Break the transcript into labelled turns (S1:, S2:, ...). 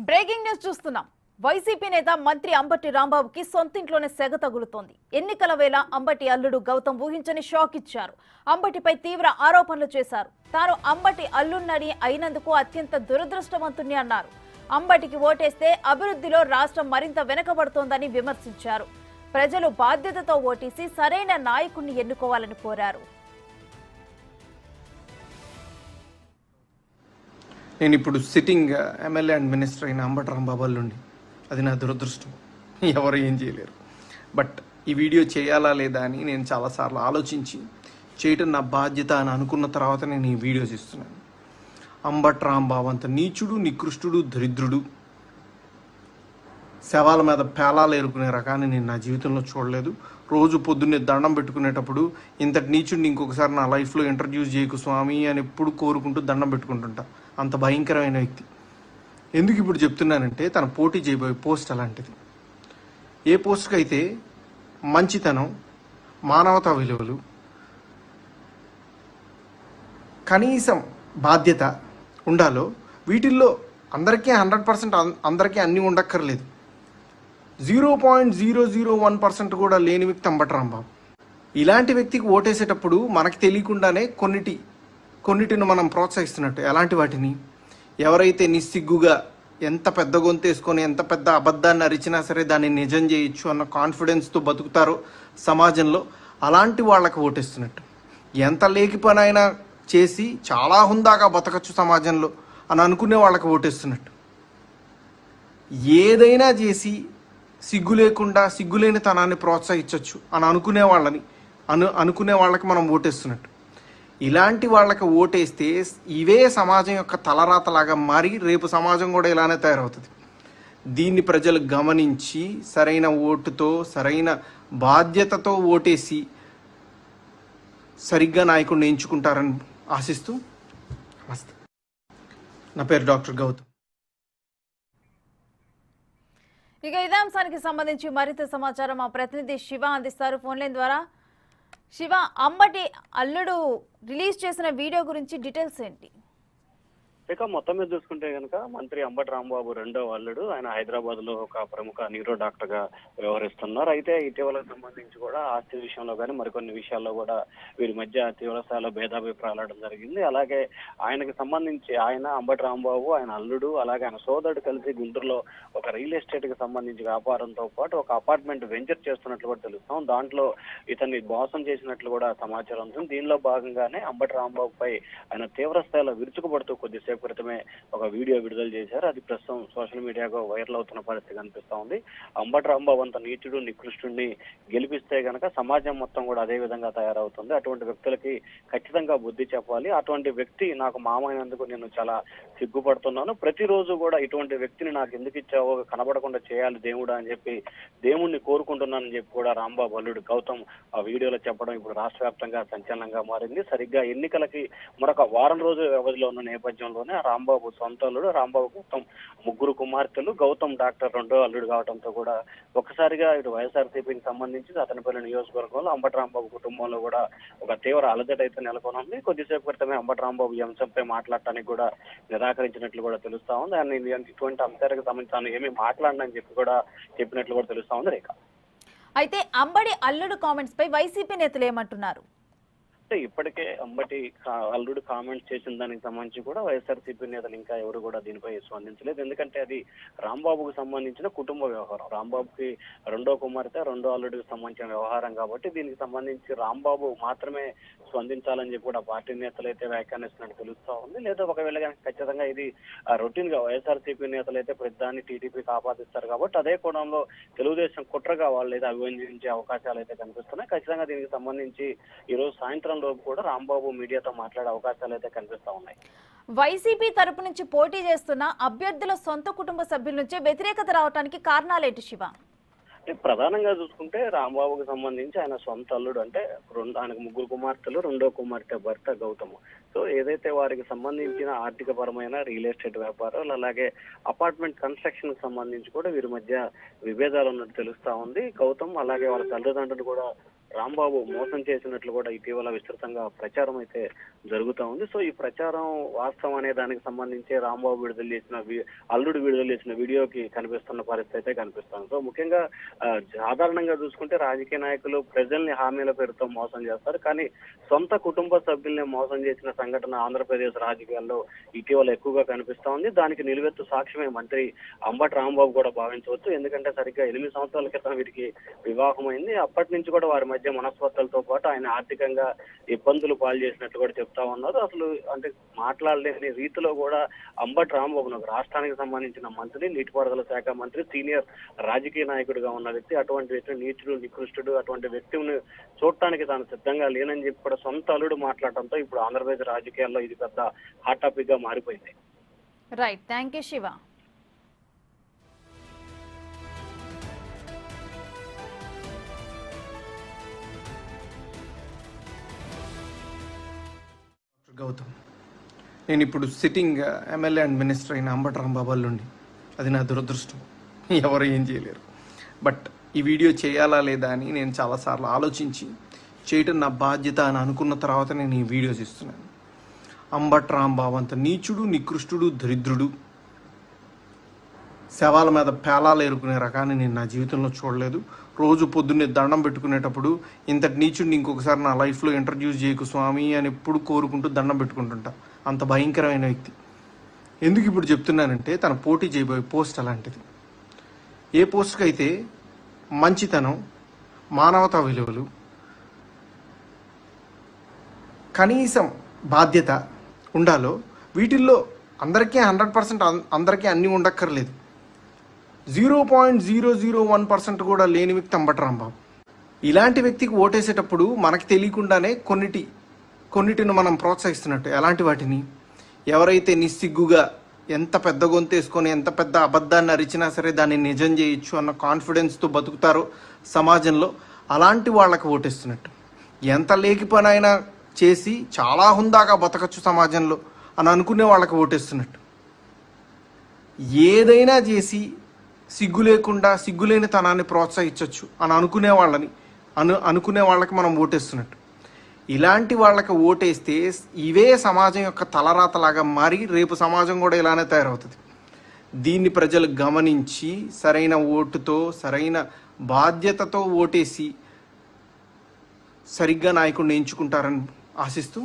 S1: Breaking news చూస్తున్నాం. YCP నేత మంత్రి అంబటి రాంబాబుకి సొంతింట్లోనే సెగ తగులుతోంది. ఎన్నికల వేళ అంబటి అల్లుడు గౌతమ్ ఊహించని షాక్ ఇచ్చారు. అంబటిపై తీవ్ర ఆరోపణలు చేశారు. తాను అంబటి అల్లున్నని అయినందుకు అత్యంత దురదృష్టవంతుని అన్నారు. అంబటికి ఓటేస్తే అభివృద్ధిలో రాష్ట్రం మరింత వెనుకబడుతోందని విమర్శించారు. ప్రజలు బాధ్యతతో ఓటేసి సరైన నాయకుడిని ఎన్నుకోవాలని కోరారు.
S2: నేను ఇప్పుడు సిట్టింగ్ ఎమ్మెల్యే అండ్ మినిస్టర్ అయిన అంబటి రాంబాబు అల్లుండి, అది నా దురదృష్టం. ఎవరు ఏం చేయలేరు. బట్ ఈ వీడియో చేయాలా లేదా అని నేను చాలాసార్లు ఆలోచించి చేయటం నా బాధ్యత అని అనుకున్న తర్వాత నేను ఈ వీడియో చేస్తున్నాను. అంబటి రాంబాబు అంత నీచుడు, నికృష్టుడు, దరిద్రుడు, శవాల మీద పేలాలు ఏరుకునే రకాన్ని నేను నా జీవితంలో చూడలేదు. రోజు పొద్దున్నే దండం పెట్టుకునేటప్పుడు ఇంతటి నీచుడిని ఇంకొకసారి నా లైఫ్లో ఇంట్రడ్యూస్ చేయకు స్వామి అని ఎప్పుడు కోరుకుంటూ దండం పెట్టుకుంటుంటా. అంత భయంకరమైన వ్యక్తి. ఎందుకు ఇప్పుడు చెప్తున్నానంటే, తన పోటీ చేయబోయే పోస్ట్ అలాంటిది. ఏ పోస్ట్కి అయితే మంచితనం, మానవతా విలువలు, కనీసం బాధ్యత ఉండాలో, వీటిల్లో అందరికీ 100% అందరికీ అన్నీ ఉండక్కర్లేదు. 0.001% కూడా లేని వ్యక్తి అంబటి రాంబాబు. ఇలాంటి వ్యక్తికి ఓటేసేటప్పుడు మనకు తెలియకుండానే కొన్నిటిని మనం ప్రోత్సహిస్తున్నట్టు. ఎలాంటి వాటిని? ఎవరైతే నిస్సిగ్గుగా ఎంత పెద్ద గొంతేసుకొని ఎంత పెద్ద అబద్ధాన్ని అరిచినా సరే దాన్ని నిజం చేయొచ్చు అన్న కాన్ఫిడెన్స్తో బతుకుతారో సమాజంలో, అలాంటి వాళ్ళకి ఓటేస్తున్నట్టు. ఎంత లేకి పని అయినా చేసి చాలా హుందాగా బతకచ్చు సమాజంలో అని అనుకునే వాళ్ళకి ఓటేస్తున్నట్టు. ఏదైనా చేసి సిగ్గు లేకుండా సిగ్గులేని తనాన్ని ప్రోత్సహించవచ్చు అని అనుకునే వాళ్ళకి మనం ఓటేస్తున్నట్టు. ఇలాంటి వాళ్ళకి ఓటేస్తే ఇవే సమాజం యొక్క తలరాతలాగా మారి రేపు సమాజం కూడా ఇలానే తయారవుతుంది. దీన్ని ప్రజలు గమనించి సరైన ఓటుతో, సరైన బాధ్యతతో ఓటేసి సరిగ్గా నాయకుడిని ఎంచుకుంటారని ఆశిస్తూ నమస్తే. నా పేరు డాక్టర్ గౌతమ్.
S1: ఇక ఇదే అంశానికి సంబంధించి మరింత సమాచారం మా ప్రతినిధి శివ అందిస్తారు ఫోన్ లైన్ ద్వారా. శివ, అంబటి అల్లుడు రిలీజ్ చేసిన వీడియో గురించి డీటెయిల్స్ ఏంటి?
S3: ఇక మొత్తం మీద చూసుకుంటే కనుక మంత్రి అంబటి రాంబాబు రెండో అల్లుడు. ఆయన హైదరాబాద్ లో ఒక ప్రముఖ న్యూరో డాక్టర్ గా వ్యవహరిస్తున్నారు. అయితే ఇటీవలకు సంబంధించి కూడా ఆస్తి విషయంలో కానీ మరికొన్ని విషయాల్లో కూడా వీరి మధ్య తీవ్ర స్థాయిలో భేదాభిప్రాయాలు జరిగింది. అలాగే ఆయనకి సంబంధించి అంబటి రాంబాబు, ఆయన అల్లుడు, అలాగే ఆయన సోదరుడు కలిసి గుంటూరులో ఒక రియల్ ఎస్టేట్ కి సంబంధించి వ్యాపారంతో పాటు ఒక అపార్ట్మెంట్ వెంచర్ చేస్తున్నట్లు కూడా తెలుస్తాం. దాంట్లో ఇతన్ని మోసం చేసినట్లు కూడా సమాచారం ఉంటుంది. దీనిలో భాగంగానే అంబటి రాంబాబు పై ఆయన తీవ్ర స్థాయిలో విరుచుకుపడుతూ కొద్దిసేపు క్రితమే ఒక వీడియో విడుదల చేశారు. అది ప్రస్తుతం సోషల్ మీడియాలో వైరల్ అవుతున్న పరిస్థితి కనిపిస్తా ఉంది. అంబటి రాంబాబు అంత నీచుడు, నికృష్టుడిని గెలిపిస్తే గనక సమాజం మొత్తం కూడా అదే విధంగా తయారవుతుంది. అటువంటి వ్యక్తులకి ఖచ్చితంగా బుద్ధి చెప్పాలి. అటువంటి వ్యక్తి నాకు మామైనందుకు నేను చాలా సిగ్గుపడుతున్నాను. ప్రతిరోజు కూడా ఇటువంటి వ్యక్తిని నాకు ఎందుకు ఇచ్చావో కనబడకుండా చేయాలి దేవుడా అని చెప్పి దేవుణ్ణి కోరుకుంటున్నానని చెప్పి కూడా రాంబాబు అల్లుడు గౌతమ్ ఆ వీడియోలో చెప్పడం ఇప్పుడు రాష్ట్ర వ్యాప్తంగా సంచలనంగా మారింది. సరిగ్గా ఎన్నికలకి మరొక వారం రోజుల వ్యవధిలో ఉన్న నేపథ్యంలో రాంబాబు సొంత అల్లుడు, రాంబాబు గౌతమ్ ముగ్గురు కుమార్తెలు, గౌతమ్ డాక్టర్ రెండో అల్లుడు కావడంతో కూడా ఒక్కసారిగా ఇటు వైఎస్ఆర్సీపీకి సంబంధించి అతనిపల్లి నియోజకవర్గంలో అంబటి రాంబాబు కుటుంబంలో కూడా ఒక తీవ్ర అలజడి అయితే నెలకొనుంది. కొద్దిసేపు క్రితమే అంబటి రాంబాబు ఈ అంశంపై మాట్లాడటానికి కూడా నిరాకరించినట్లు కూడా తెలుస్తా ఉంది. ఆయన ఇటువంటి అంశాలకు సంబంధించి తాను ఏమీ మాట్లాడనని చెప్పి కూడా చెప్పినట్లు కూడా తెలుస్తా ఉంది. రేఖ,
S1: అయితే అంబటి అల్లుడు కామెంట్స్ పై వైసీపీ నేతలు ఏమంటున్నారు?
S3: ఇప్పటికే అంబటి అల్లుడు కామెంట్స్ చేసిన దానికి సంబంధించి కూడా వైఎస్ఆర్సీపీ నేతలు ఇంకా ఎవరు కూడా దీనిపై స్పందించలేదు. ఎందుకంటే అది రాంబాబుకు సంబంధించిన కుటుంబ వ్యవహారం. రాంబాబుకి రెండో కుమార్తె, రెండో అల్లుడికి సంబంధించిన వ్యవహారం కాబట్టి దీనికి సంబంధించి రాంబాబు మాత్రమే స్పందించాలని చెప్పి కూడా పార్టీ నేతలు అయితే వ్యాఖ్యానిస్తున్నట్టు తెలుస్తా ఉంది. లేదా ఒకవేళ ఖచ్చితంగా ఇది రొటీన్ గా వైఎస్ఆర్సీపీ నేతలు అయితే ప్రతిదాన్ని టీడీపీకి ఆపాదిస్తారు కాబట్టి అదే కోణంలో తెలుగుదేశం కుట్రగా వాళ్ళు అయితే అభివర్ణించే అవకాశాలు అయితే కనిపిస్తున్నాయి. ఖచ్చితంగా దీనికి సంబంధించి ఈ రోజు సాయంత్రం లోపు కూడా రాంబాబు మీడియాతో మాట్లాడే అవకాశాలు అయితే కనిపిస్తా ఉన్నాయి.
S1: వైసీపీ తరపు నుంచి పోటీ చేస్తున్న అభ్యర్థుల సొంత కుటుంబ సభ్యుల నుంచే వ్యతిరేకత రావడానికి కారణాలేంటి శివ?
S3: ప్రధానంగా చూసుకుంటే రాంబాబుకి సంబంధించి ఆయన సొంత అల్లుడు, అంటే ఆయనకు ముగ్గురు కుమార్తెలు, రెండో కుమార్తె భర్త గౌతమ్. సో ఏదైతే వారికి సంబంధించిన ఆర్థిక పరమైన రియల్ ఎస్టేట్ వ్యాపారాలు, అలాగే అపార్ట్మెంట్ కన్స్ట్రక్షన్ కి సంబంధించి కూడా వీరి మధ్య విభేదాలు ఉన్నట్టు తెలుస్తా ఉంది. గౌతమ్ అలాగే వాళ్ళ తల్లిదండ్రులు కూడా రాంబాబు మోసం చేసినట్లు కూడా ఇటీవల విస్తృతంగా ప్రచారం అయితే జరుగుతూ ఉంది. సో ఈ ప్రచారం వాస్తవం అనే దానికి సంబంధించి రాంబాబు అల్లుడు విడుదల చేసిన వీడియోకి కనిపిస్తున్న పరిస్థితి అయితే కనిపిస్తుంది. సో ముఖ్యంగా సాధారణంగా చూసుకుంటే రాజకీయ నాయకులు ప్రజల్ని హామీల పేరుతో మోసం చేస్తారు, కానీ సొంత కుటుంబ సభ్యుల్ని మోసం చేసిన సంఘటన ఆంధ్రప్రదేశ్ రాజకీయాల్లో ఇటీవల ఎక్కువగా కనిపిస్తా ఉంది. దానికి నిలువెత్తు సాక్ష్యమే మంత్రి అంబటి రాంబాబు కూడా భావించవచ్చు. ఎందుకంటే సరిగ్గా 8 సంవత్సరాల క్రితం వీరికి వివాహమైంది. అప్పటి నుంచి కూడా వారి మధ్య మనస్పర్ధలతో పాటు ఆయన ఆర్థికంగా ఇబ్బందులు పాలు చేసినట్లు కూడా చెప్తా ఉన్నారు. అసలు అంటే మాట్లాడలేని రీతిలో కూడా అంబటి రాంబాబు రాష్ట్రానికి సంబంధించిన మంత్రి, నీటిపారుదల శాఖ మంత్రి, సీనియర్ రాజకీయ నాయకుడిగా ఉన్న వ్యక్తి, అటువంటి వ్యక్తి నీచుడు, నికృష్టుడు, అటువంటి వ్యక్తిని చూడటానికి తాను సిద్ధంగా లేనని చెప్పి కూడా సొంత అల్లుడు మాట్లాడటంతో ఇప్పుడు ఆంధ్రప్రదేశ్ రాజకీయాల్లో ఇది పెద్ద హాట్ టాపిక్ గా మారిపోయింది.
S1: Right, thank you Shiva.
S2: Gautam, నేను ఇప్పుడు సిట్టింగ్ ఎమ్మెల్యే అండ్ మినిస్టర్ అయిన అంబటి రాంబాబు అల్లుండి. అది నా దురదృష్టం, ఎవరు ఏం చేయలేరు. బట్ ఈ వీడియో చేయాలా లేదా అని నేను చాలాసార్లు ఆలోచించి చేయటం నా బాధ్యత అని అనుకున్న తర్వాత నేను ఈ వీడియోస్ ఇస్తున్నాను. అంబటి రాంబాబు అంత నీచుడు, నికృష్టుడు, దరిద్రుడు, శవాల మీద పేలాలు ఏరుకునే రకాన్ని నేను నా జీవితంలో చూడలేదు. రోజు పొద్దున్నే దండం పెట్టుకునేటప్పుడు ఇంతటి నీచుడిని ఇంకొకసారి నా లైఫ్లో ఇంట్రడ్యూస్ చేయకు స్వామి అని ఎప్పుడు కోరుకుంటూ దండం పెట్టుకుంటుంటా. అంత భయంకరమైన వ్యక్తి. ఎందుకు ఇప్పుడు చెప్తున్నానంటే తన పోటీ చేయబోయే పోస్ట్ అలాంటిది. ఏ పోస్ట్కి అయితే మంచితనం, మానవతా విలువలు, కనీసం బాధ్యత ఉండాలో వీటిల్లో అందరికీ 100% అందరికీ అన్నీ ఉండక్కర్లేదు. 0.001% కూడా లేని వ్యక్తి అంబటి రాంబాబు. ఇలాంటి వ్యక్తికి ఓటేసేటప్పుడు మనకి తెలియకుండానే కొన్నిటిని మనం ప్రోత్సహిస్తున్నట్టు. ఎలాంటి వాటిని? ఎవరైతే నిస్సిగ్గుగా ఎంత పెద్ద గొంతేసుకొని ఎంత పెద్ద అబద్ధాన్ని అరిచినా సరే దాన్ని నిజం చేయొచ్చు అన్న కాన్ఫిడెన్స్తో బతుకుతారో సమాజంలో, అలాంటి వాళ్ళకి ఓటేస్తున్నట్టు. ఎంత లేకి పనైనా చేసి చాలా హుందాగా బతకచ్చు సమాజంలో అని అనుకునే వాళ్ళకి ఓటేస్తున్నట్టు. ఏదైనా చేసి సిగ్గు లేకుండా సిగ్గులేని తనాన్ని ప్రోత్సహించవచ్చు అని అనుకునే వాళ్ళకి మనం ఓటేస్తున్నట్టు. ఇలాంటి వాళ్ళకి ఓటేస్తే ఇవే సమాజం యొక్క తలరాతలాగా మారి రేపు సమాజం కూడా ఇలానే తయారవుతుంది. దీన్ని ప్రజలు గమనించి సరైన ఓటుతో, సరైన బాధ్యతతో ఓటేసి సరిగ్గా నాయకుడిని ఎంచుకుంటారని ఆశిస్తూ